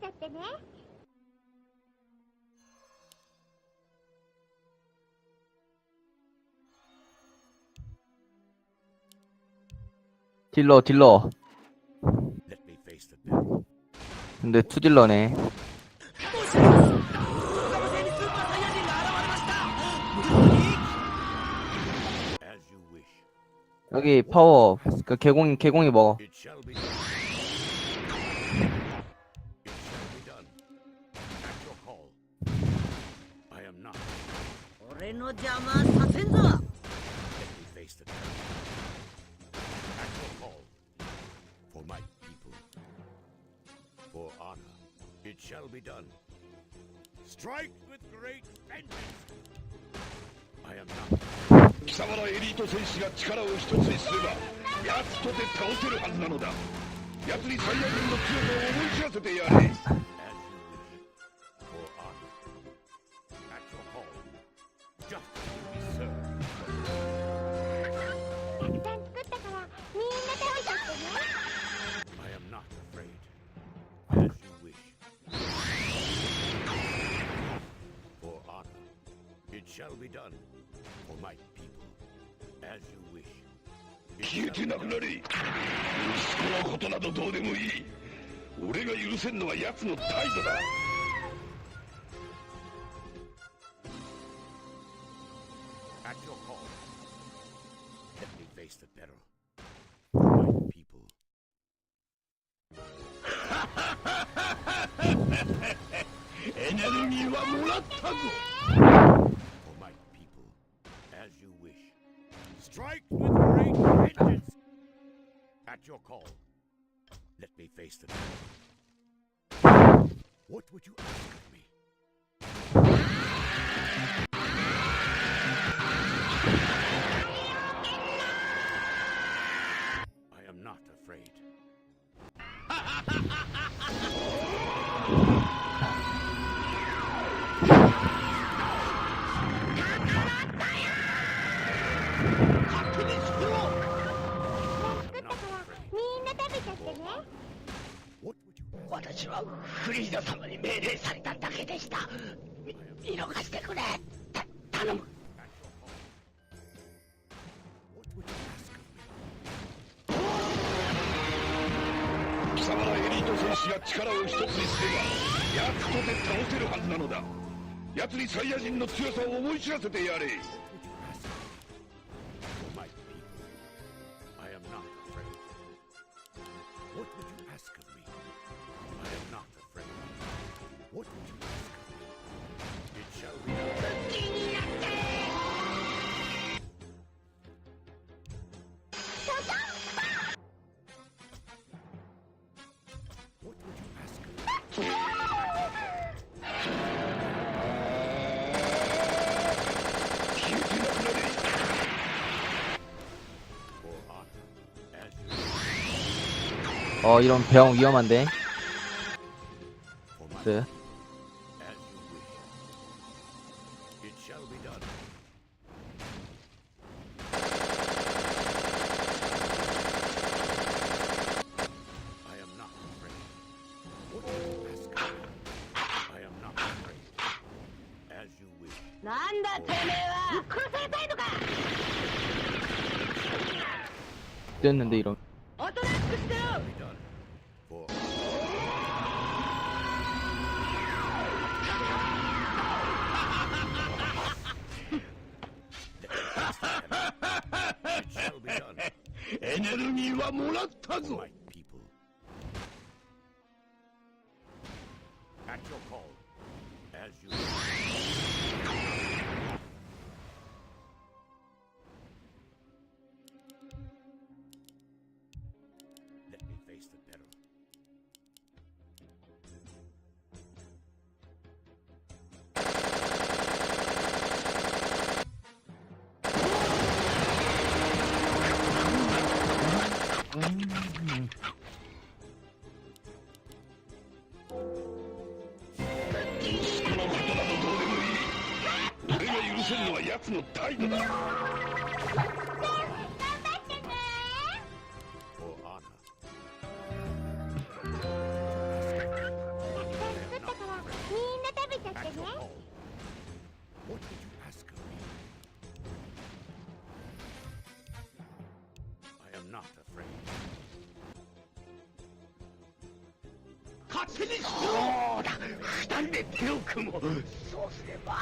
ちゃってね。딜러 딜러. Let me face the devil. 근데 투딜러네. As you wish. 여기 파워 그 개공이 먹어. It shall be done. It shall be done. At your call. I am not. 俺の邪魔させんぞ。 Let me face the devil. At your call. For my people. For honor. It shall be done. Strike with great vengeance. I am not. 貴様らエリート戦士が力を一つにすれば奴とて倒せるはずなのだ。奴に最大限の強さを思い知らせてやれ。 As you wish. For honor. At your call. Justice be served. たくさん作ったからみんな食べちゃってね。 I am not afraid. As you wish. For honor. It shall be done. For my people. As you wish. It 消え shall て be なく done. なれ。息子のことなどどうでもいい。俺が許せんのは奴の態度だ。 At your call. Let me face the peril. For my people. エネルギーはもらったぞ。 For my people. As you wish. Strike with great vengeance. At your call. Let me face the peril. What would you ask of me? I am not afraid. I am not afraid. 作ったからみんな食べちゃってね。 What would you ask? 私はフリーダ様に命令されただけでした。見逃してくれ。頼む。 What would you ask of me? 貴様らエリート戦士が力を一つにすれば奴とて倒せるはずなのだ。奴にサイヤ人の強さを思い知らせてやれ。 For my people. I am not afraid. What would you ask of me? I am not afraid. What would you ask of me? It shall be done. What would you ask of me? 消えてなくなれ。 For honor. As you 이런 배영 위험한데. for my 네. as you wish. It shall be done. I am not afraid. What would you ask of me? I am not afraid. As you wish. なんだてめえは。殺されたいのか。 됐는데 이런. おとなしくしてろ。 Be done. For it shall be done. エネルギーはもらったぞ。 My people. At your call. As you wish. Let me face the peril.の態度だ。 For honor. your call. What would you ask of me? I am not afraid. 勝手にしろ。そうだ、二人で手を組もう。そうすれば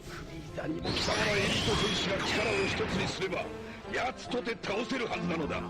フリーザにも貴様らエリート戦士が力を一つにすれば奴とて倒せるはずなのだ。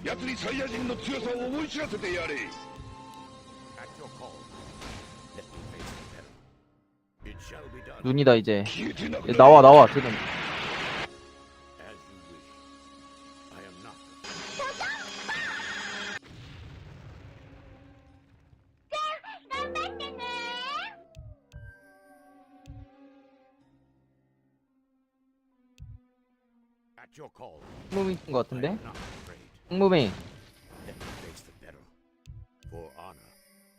奴にサイヤ人の強さを思い知らせてやれ。 At your call, let me face the peril. It shall be done 눈이다 이제. 消えてなくな 얘 れ。 나와 지금. as you wish. I am not afraid. 頑張ってね At your call, 무빙인 것 I 같은데? am not afraid. 무빙. Let me face the peril. For honor,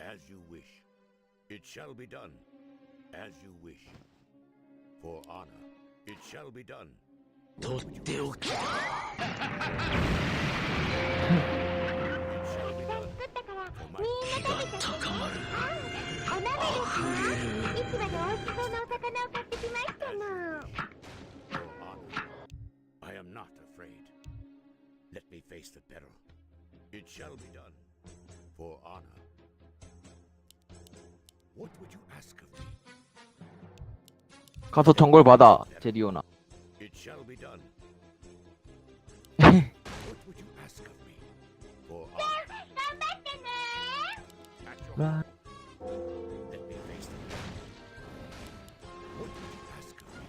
as you wish. It shall be done as you wish. For honor, it shall be done. 取っておき。 It shall be た done くさん作ったから for み my んな食べちゃってねお鍋ですよ市場で美味しそうなお魚を買ってきましたの for honor. I am not afraid. Let me face the peril. It shall be done for honor. What would you ask of me? 가서 정글 받아 제리오나. It shall be done. What would you ask of me? For honor. 頑張ってね At your call. Let me face the peril. What would you ask of me?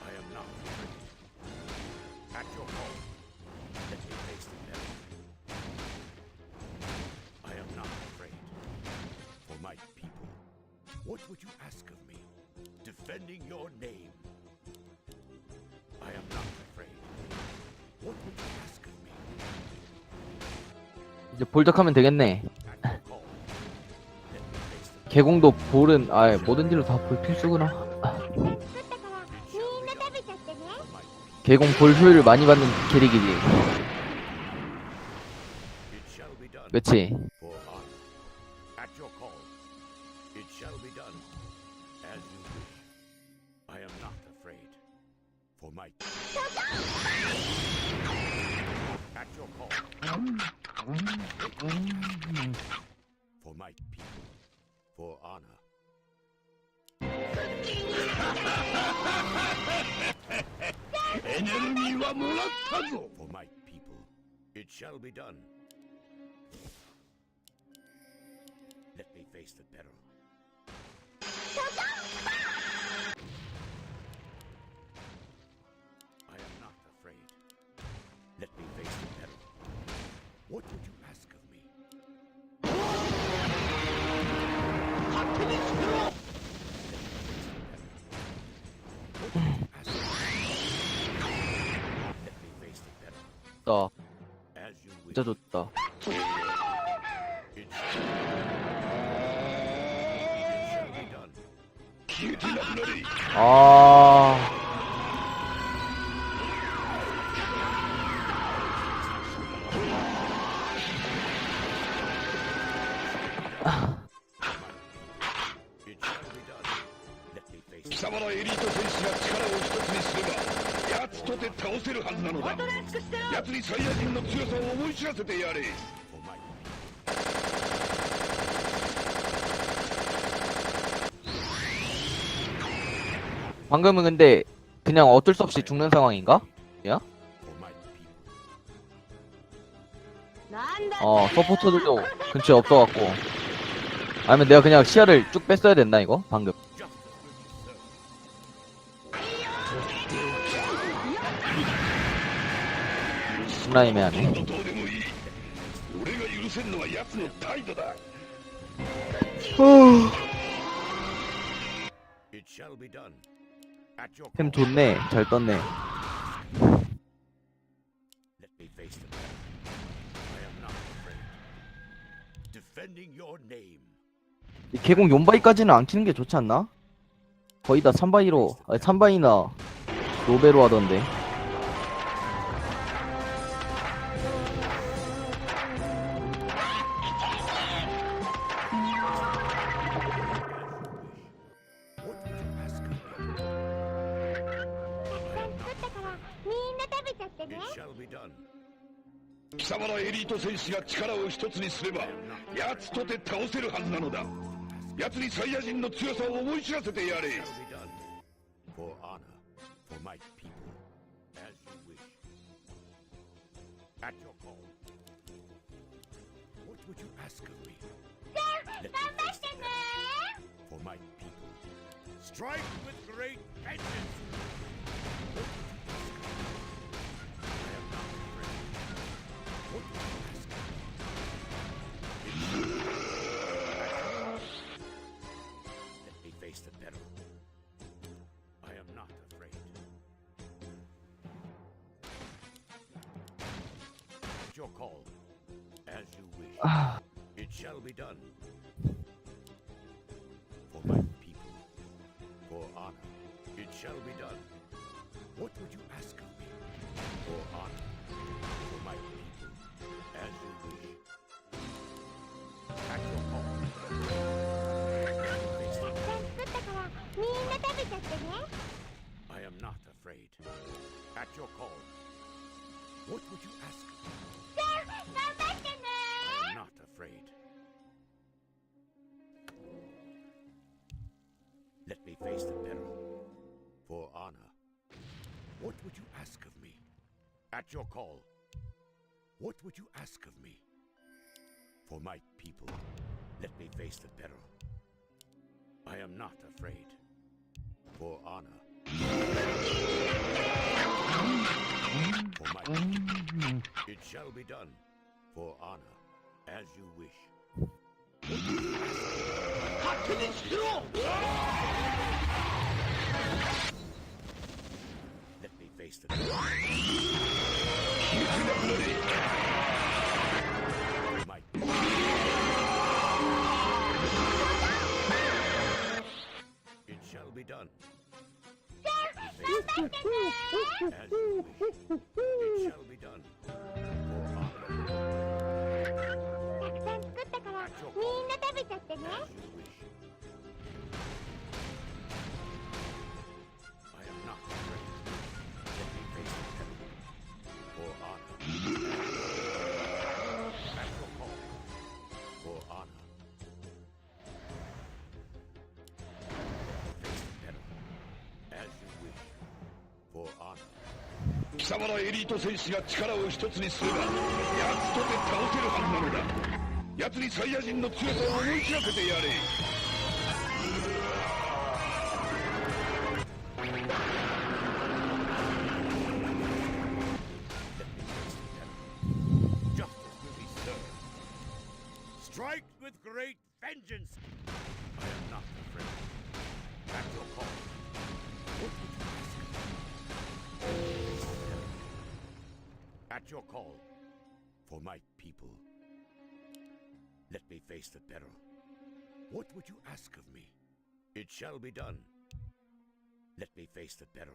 I am not afraid. At your call. Let me face the peril. I am not afraid. For my people. What would you ask of me? Defending your name. I am not afraid. What would you ask of me? 이제 볼적하면 되겠네. At your call. Let me face the 개공도 볼은 아 모든 딜로 다 볼 필수구나. 作ったからみんな食べちゃってね my 개공 볼 효율을 많이 받는 캐릭이지. It shall be done 그치? for honor. At your call. It shall be done as you wish. I am not afraid. For my at your call. For my people. For honor. エネルギーはもらったぞ。 For my people. It shall be done. Let me face the peril. I am not afraid. Let me face the peril. What would you ask of me? 勝手にしろ。 What would you ask of me? Let me face the peril. 좋다. As you wish. 진짜 좋다. It shall be done. 消えてなくなれ。 아. It shall be done. Let me face 貴 it. 様らエリート戦士が力を一つにすれば奴とて倒せるはずなのだ。奴にサイヤ人の強さを思い知らせてやれ。 For my 방금은 근데 그냥 어쩔 수 없이 죽는 상황인가? 야? for my people. なんだ 서포터들도 근처에 없어갖고. 아니면 내가 그냥 시야를 쭉 뺐어야 됐나 이거? 방금. Justice will be served. 존나 애매하네. どうでもいい。俺が許せんのは奴の態度だ。 It shall be done. At your 템 call. 좋네. 잘 떴네. Let me face the peril. I am not afraid. Defending your name. 이 개공 용바이까지는 안 키는 게 좋지 않나? 거의 다 3바이로, 아니 3바이나 노베로 하던데. done. 貴様らエリート戦士が力を一つにすれば奴とて倒せるはずなのだ。奴にサイヤ人の強さを思い知らせてやれ。 Shall be done. For honor, for my people, as you wish. At your call. What would you ask of me? 頑張ってね For my people. Strike with great vengeance! What would you ask of me? Let me face the peril. I am not afraid. At your call, as you wish. It shall be done. For my people, for honor, it shall be done. What would you ask of me? For honor, for my people, as you wish. At your call. たくさん作ったからみんな食べちゃってね I am not afraid. At your call. What would you ask? 頑張ってね I'm not afraid. Let me face the peril. For honor. What would you ask of me? At your call. What would you ask of me? For my people. Let me face the peril. I am not afraid. For honor. For my people. It shall be done. For honor. As you wish. 勝手にしろ Let me face the peril. My It shall be done. As you wish. It shall be done. For honor. たくさん作ったからみんな食べちゃってね As you wish. I am not afraid. Let me face the peril. For honor. At your call. For honor. Face the peril. As you wish. For honor. 貴様らエリート戦士が力を一つにすれば奴とて倒せるはずなのだ。奴にサイヤ人の強さを思い知らせてやれ。 Justice will be served. Strike with great vengeance. I am not afraid. At your call. What would you ask? At your call. For my people. Let me face the peril. What would you ask of me? It shall be done. Let me face the peril.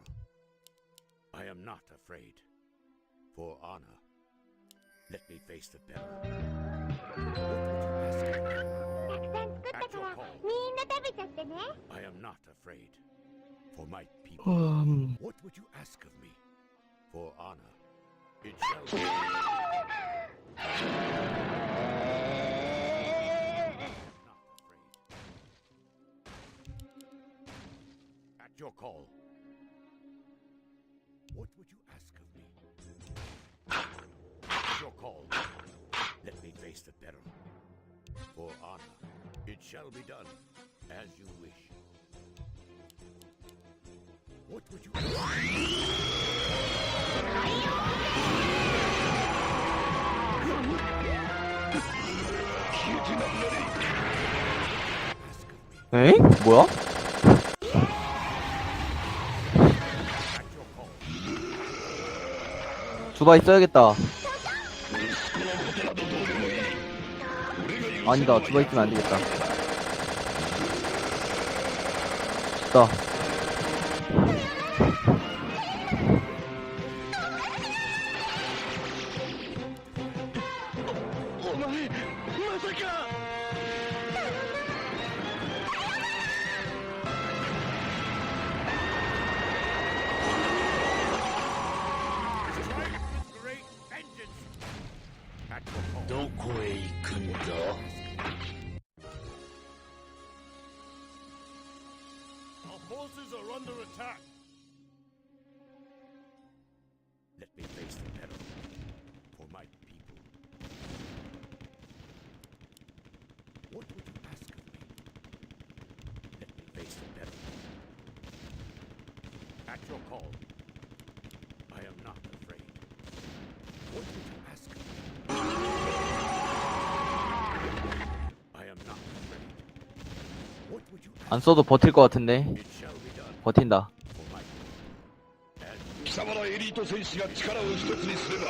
I am not afraid. For honor. Let me face the peril. What would you ask of me? たくさん作ったからみんな食べちゃってね I am not afraid. For my people. 음, What would you ask of me? For honor. It shall be. Not afraid. At your call. What would you ask of me? At your call. Let me face the peril. For honor. It shall be done. As you wish. What would you ask? Ask of me. 에잉? 뭐야? At your call. 주바이 써야겠다. 아니다, 주바이 쓰면 안 되겠다. 됐다. お前まさか Strike with great forces are under attack. Let me face the peril for my people. What would you ask of me? Let me face the peril. At your call. I am not afraid. What would you ask of me? I am not afraid. What would you ask? 안 써도 버틸 것 같은데. It shall be done 버틴다. for my people. And 貴様らエリート戦士が力を一つにすれば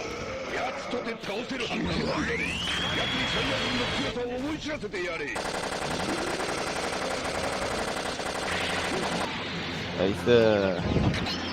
奴とて倒せるはずだ。奴にサイヤ人の強さを思い知らせてやれ。나이스.